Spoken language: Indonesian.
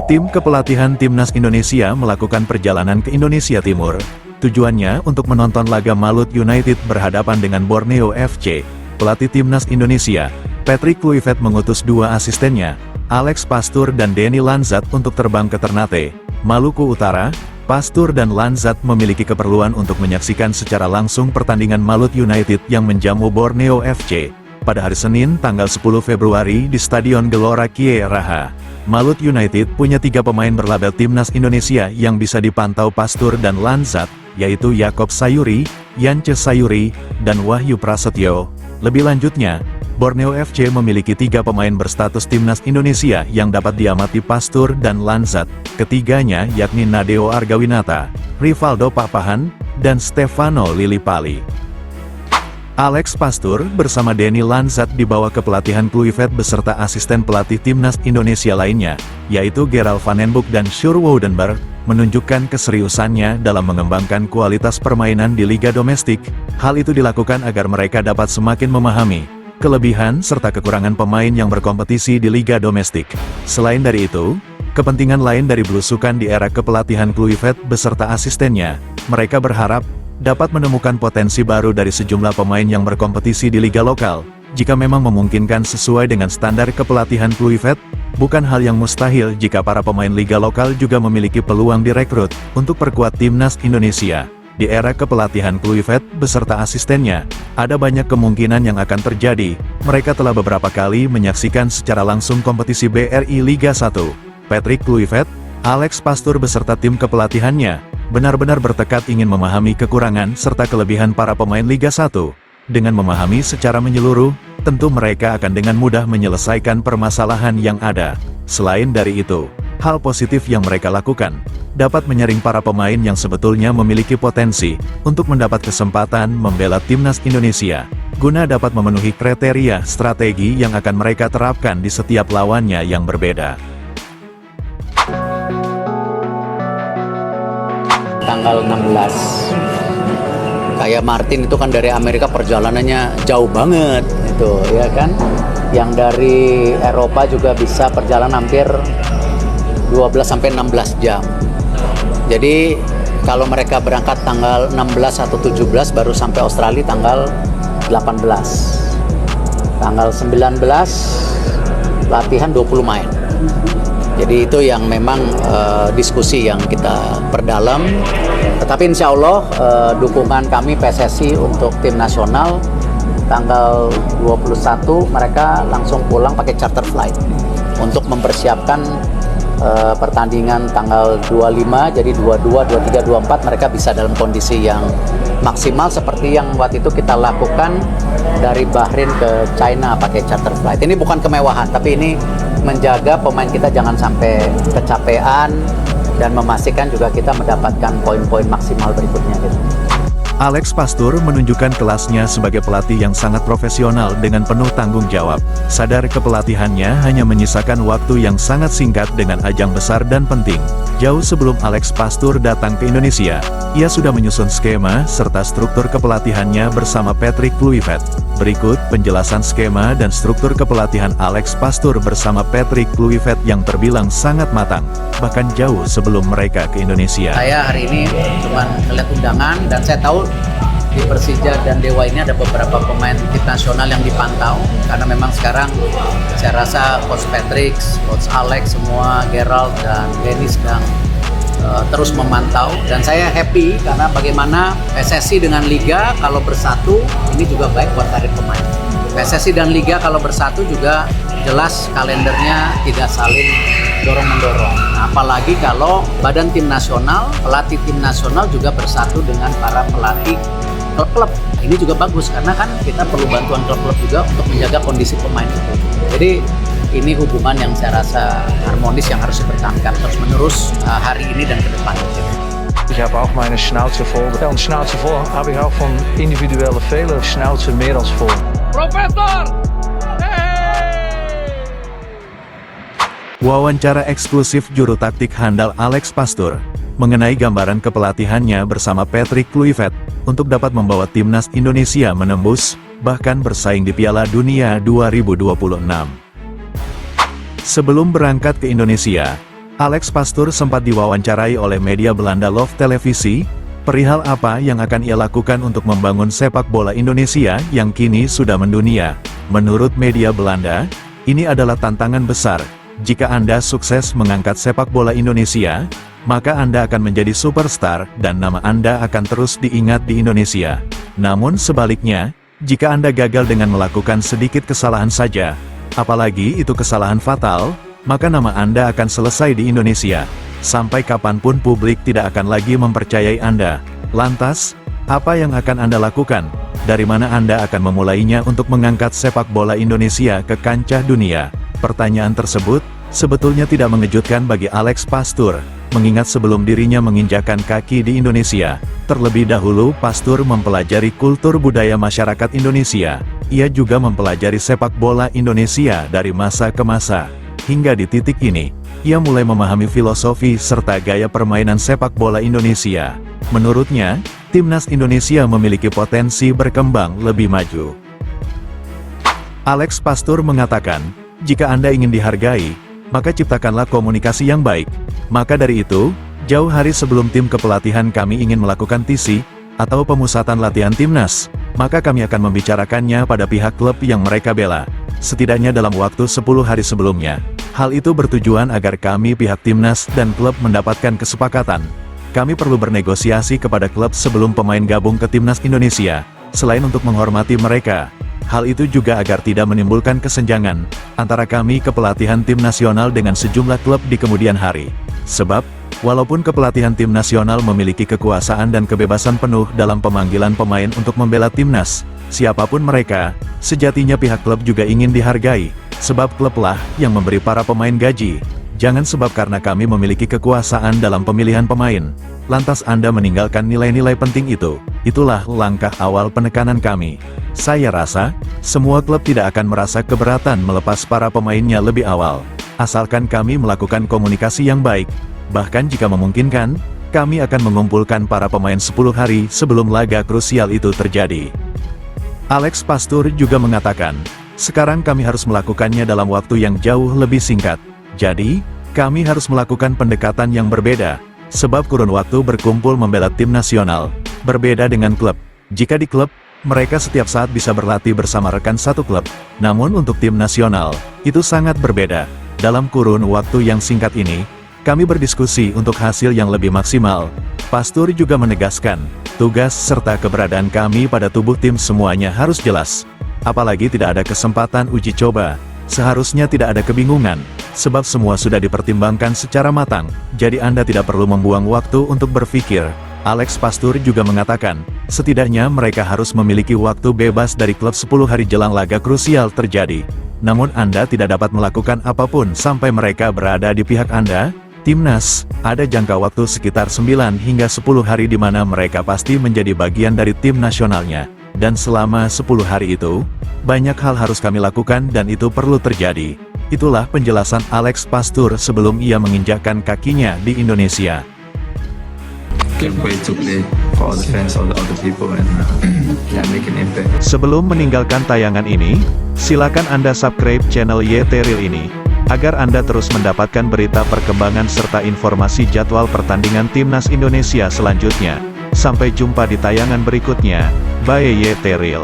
Tim kepelatihan Timnas Indonesia melakukan perjalanan ke Indonesia Timur. Tujuannya untuk menonton laga Malut United berhadapan dengan Borneo FC. Pelatih Timnas Indonesia, Patrick Kluivert mengutus dua asistennya, Alex Pastoor dan Denny Lanzat untuk terbang ke Ternate, Maluku Utara. Pastoor dan Lanzat memiliki keperluan untuk menyaksikan secara langsung pertandingan Malut United yang menjamu Borneo FC pada hari Senin tanggal 10 Februari di Stadion Gelora Kiai Raha. Malut United punya 3 pemain berlabel Timnas Indonesia yang bisa dipantau Pastoor dan Lanzat, yaitu Yakob Sayuri, Yance Sayuri, dan Wahyu Prasetyo. Lebih lanjutnya, Borneo FC memiliki 3 pemain berstatus Timnas Indonesia yang dapat diamati Pastoor dan Lanzat. Ketiganya yakni Nadeo Argawinata, Rivaldo Papahan, dan Stefano Lillipali. Alex Pastoor bersama Denny Lanzat dibawa ke pelatihan Kluivert beserta asisten pelatih Timnas Indonesia lainnya, yaitu Gerald Van den Boeck dan Sjoerd Woudenberg, menunjukkan keseriusannya dalam mengembangkan kualitas permainan di liga domestik. Hal itu dilakukan agar mereka dapat semakin memahami kelebihan serta kekurangan pemain yang berkompetisi di liga domestik. Selain dari itu, kepentingan lain dari belusukan di era kepelatihan Kluivert beserta asistennya, mereka berharap dapat menemukan potensi baru dari sejumlah pemain yang berkompetisi di liga lokal. Jika memang memungkinkan sesuai dengan standar kepelatihan Kluivert, bukan hal yang mustahil jika para pemain liga lokal juga memiliki peluang direkrut untuk perkuat Timnas Indonesia. Di era kepelatihan Kluivert beserta asistennya, ada banyak kemungkinan yang akan terjadi. Mereka telah beberapa kali menyaksikan secara langsung kompetisi BRI Liga 1. Patrick Kluivert, Alex Pastoor beserta tim kepelatihannya benar-benar bertekad ingin memahami kekurangan serta kelebihan para pemain Liga 1. Dengan memahami secara menyeluruh, tentu mereka akan dengan mudah menyelesaikan permasalahan yang ada. Selain dari itu, hal positif yang mereka lakukan dapat menyaring para pemain yang sebetulnya memiliki potensi untuk mendapat kesempatan membela Timnas Indonesia, guna dapat memenuhi kriteria strategi yang akan mereka terapkan di setiap lawannya yang berbeda. Tanggal 16, kayak Martin itu kan dari Amerika perjalanannya jauh banget itu ya kan, yang dari Eropa juga bisa perjalanan hampir 12-16 jam. Jadi kalau mereka berangkat tanggal 16 atau 17 baru sampai Australia tanggal 18. Tanggal 19 latihan 20 main. Jadi itu yang memang diskusi yang kita perdalam. Tetapi insya Allah dukungan kami PSSI untuk tim nasional tanggal 21 mereka langsung pulang pakai charter flight untuk mempersiapkan pertandingan tanggal 25, jadi 22, 23, 24 mereka bisa dalam kondisi yang maksimal seperti yang waktu itu kita lakukan dari Bahrain ke China pakai charter flight. Ini bukan kemewahan, tapi ini menjaga pemain kita jangan sampai kecapean dan memastikan juga kita mendapatkan poin-poin maksimal berikutnya gitu. Alex Pastoor menunjukkan kelasnya sebagai pelatih yang sangat profesional dengan penuh tanggung jawab. Sadar kepelatihannya hanya menyisakan waktu yang sangat singkat dengan ajang besar dan penting. Jauh sebelum Alex Pastoor datang ke Indonesia, ia sudah menyusun skema serta struktur kepelatihannya bersama Patrick Kluivert. Berikut penjelasan skema dan struktur kepelatihan Alex Pastoor bersama Patrick Kluivert yang terbilang sangat matang, bahkan jauh sebelum mereka ke Indonesia. Saya hari ini cuma melihat undangan dan saya tahu di Persija dan Dewa ini ada beberapa pemain tim nasional yang dipantau karena memang sekarang saya rasa Coach Patrick, Coach Alex semua, Gerald dan Denny sedang terus memantau dan saya happy karena bagaimana PSSI dengan Liga kalau bersatu ini juga baik buat karir pemain. PSSI dan Liga kalau bersatu juga jelas kalendernya tidak saling dorong-mendorong. Nah, apalagi kalau badan tim nasional, pelatih tim nasional juga bersatu dengan para pelatih klub-klub. Ini juga bagus karena kan kita perlu bantuan klub-klub juga untuk menjaga kondisi pemain itu. Jadi ini hubungan yang saya rasa harmonis yang harus dipertahankan terus menerus hari ini dan ke depan. Ik heb ook mijn schnauze vol. Een schnauze vol heb ik ook van individuele velen. Schnauze meer dan vol. Profesor! Wawancara eksklusif juru taktik handal Alex Pastoor mengenai gambaran kepelatihannya bersama Patrick Kluivert untuk dapat membawa Timnas Indonesia menembus, bahkan bersaing di Piala Dunia 2026. Sebelum berangkat ke Indonesia, Alex Pastoor sempat diwawancarai oleh media Belanda Love Televisi, perihal apa yang akan ia lakukan untuk membangun sepak bola Indonesia yang kini sudah mendunia. Menurut media Belanda, ini adalah tantangan besar. Jika Anda sukses mengangkat sepak bola Indonesia, maka Anda akan menjadi superstar dan nama Anda akan terus diingat di Indonesia. Namun sebaliknya, jika Anda gagal dengan melakukan sedikit kesalahan saja, apalagi itu kesalahan fatal, maka nama Anda akan selesai di Indonesia. Sampai kapanpun publik tidak akan lagi mempercayai Anda. Lantas, apa yang akan Anda lakukan? Dari mana Anda akan memulainya untuk mengangkat sepak bola Indonesia ke kancah dunia? Pertanyaan tersebut sebetulnya tidak mengejutkan bagi Alex Pastoor, mengingat sebelum dirinya menginjakan kaki di Indonesia, terlebih dahulu Pastoor mempelajari kultur budaya masyarakat Indonesia. Ia juga mempelajari sepak bola Indonesia dari masa ke masa. Hingga di titik ini, ia mulai memahami filosofi serta gaya permainan sepak bola Indonesia. Menurutnya, timnas Indonesia memiliki potensi berkembang lebih maju. Alex Pastoor mengatakan, jika Anda ingin dihargai, maka ciptakanlah komunikasi yang baik. Maka dari itu, jauh hari sebelum tim kepelatihan kami ingin melakukan TC, atau pemusatan latihan timnas, maka kami akan membicarakannya pada pihak klub yang mereka bela, setidaknya dalam waktu 10 hari sebelumnya. Hal itu bertujuan agar kami pihak timnas dan klub mendapatkan kesepakatan. Kami perlu bernegosiasi kepada klub sebelum pemain gabung ke timnas Indonesia, selain untuk menghormati mereka. Hal itu juga agar tidak menimbulkan kesenjangan antara kami kepelatihan tim nasional dengan sejumlah klub di kemudian hari. Sebab, walaupun kepelatihan tim nasional memiliki kekuasaan dan kebebasan penuh dalam pemanggilan pemain untuk membela timnas, siapapun mereka, sejatinya pihak klub juga ingin dihargai, sebab klublah yang memberi para pemain gaji. Jangan sebab karena kami memiliki kekuasaan dalam pemilihan pemain, lantas Anda meninggalkan nilai-nilai penting itu. Itulah langkah awal penekanan kami. Saya rasa, semua klub tidak akan merasa keberatan melepas para pemainnya lebih awal, asalkan kami melakukan komunikasi yang baik. Bahkan jika memungkinkan, kami akan mengumpulkan para pemain 10 hari sebelum laga krusial itu terjadi. Alex Pastoor juga mengatakan, sekarang kami harus melakukannya dalam waktu yang jauh lebih singkat. Jadi, kami harus melakukan pendekatan yang berbeda, sebab kurun waktu berkumpul membela tim nasional, berbeda dengan klub. Jika di klub, mereka setiap saat bisa berlatih bersama rekan satu klub. Namun untuk tim nasional, itu sangat berbeda. Dalam kurun waktu yang singkat ini, kami berdiskusi untuk hasil yang lebih maksimal. Pastoor juga menegaskan, tugas serta keberadaan kami pada tubuh tim semuanya harus jelas. Apalagi tidak ada kesempatan uji coba. Seharusnya tidak ada kebingungan, sebab semua sudah dipertimbangkan secara matang, jadi Anda tidak perlu membuang waktu untuk berpikir. Alex Pastoor juga mengatakan, setidaknya mereka harus memiliki waktu bebas dari klub 10 hari jelang laga krusial terjadi. Namun Anda tidak dapat melakukan apapun sampai mereka berada di pihak Anda. Timnas, ada jangka waktu sekitar 9 hingga 10 hari di mana mereka pasti menjadi bagian dari tim nasionalnya. Dan selama 10 hari itu, banyak hal harus kami lakukan dan itu perlu terjadi. Itulah penjelasan Alex Pastoor sebelum ia menginjakkan kakinya di Indonesia. Can't wait to play for all the fans, all the people, and make an impact. Sebelum meninggalkan tayangan ini, silakan Anda subscribe channel YT Real ini, agar Anda terus mendapatkan berita perkembangan serta informasi jadwal pertandingan Timnas Indonesia selanjutnya. Sampai jumpa di tayangan berikutnya. Bye YT Real.